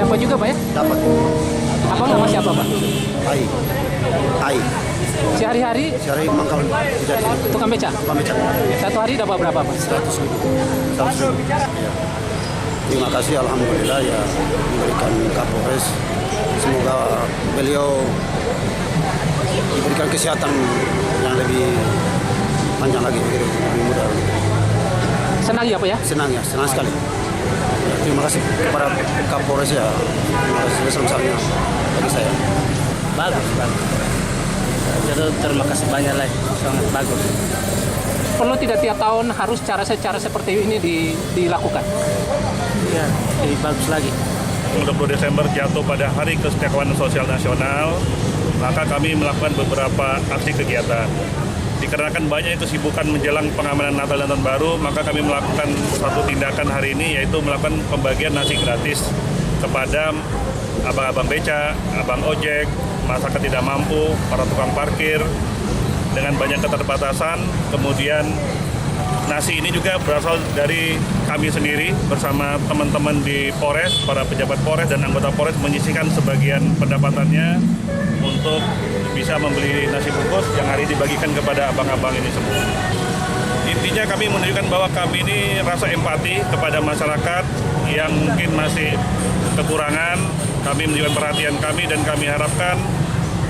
Dapat juga Pak ya? Dapat. Apa nama siapa Pak? Ai. Ai. Sehari-hari Sehari mangkal jadi tukang beca? pamecak. Satu hari dapat berapa Pak? 100.000. 100.000. Ya. Terima kasih alhamdulillah ya diberikan Kapolres. Semoga beliau diberikan kesehatan yang lebih panjang lagi, lebih mudah. Senang ya Pak ya? Senang sekali. Ya, terima kasih kepada Kapolres ya. Terima kasih sebesar-besarnya bagi saya. Bagus. Jadi terima kasih banyak lagi, sangat bagus. Perlu tidak tiap tahun harus cara seperti ini dilakukan? Iya, lebih bagus lagi. 20 Desember jatuh pada Hari Kesejahteraan Sosial Nasional, maka kami melakukan beberapa aksi kegiatan. Dikarenakan banyak kesibukan menjelang pengamanan Natal dan Tahun Baru, maka kami melakukan satu tindakan hari ini, yaitu melakukan pembagian nasi gratis kepada abang-abang beca, abang ojek, masyarakat tidak mampu, para tukang parkir, dengan banyak keterbatasan. Kemudian nasi ini juga berasal dari kami sendiri bersama teman-teman di Polres, para pejabat Polres dan anggota Polres menyisihkan sebagian pendapatannya untuk bisa membeli nasi bungkus yang hari dibagikan kepada abang-abang ini semua. Intinya kami menunjukkan bahwa kami ini rasa empati kepada masyarakat yang mungkin masih kekurangan. Kami menunjukkan perhatian kami dan kami harapkan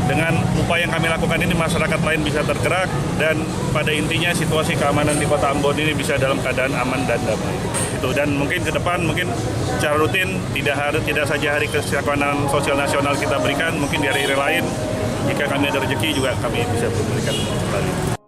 dengan upaya yang kami lakukan ini masyarakat lain bisa tergerak dan pada intinya situasi keamanan di Kota Ambon ini bisa dalam keadaan aman dan damai. Itu dan mungkin ke depan mungkin secara rutin tidak saja Hari Kesejahteraan Sosial Nasional kita berikan, mungkin di hari-hari lain jika kami ada rezeki juga kami bisa berikan kembali.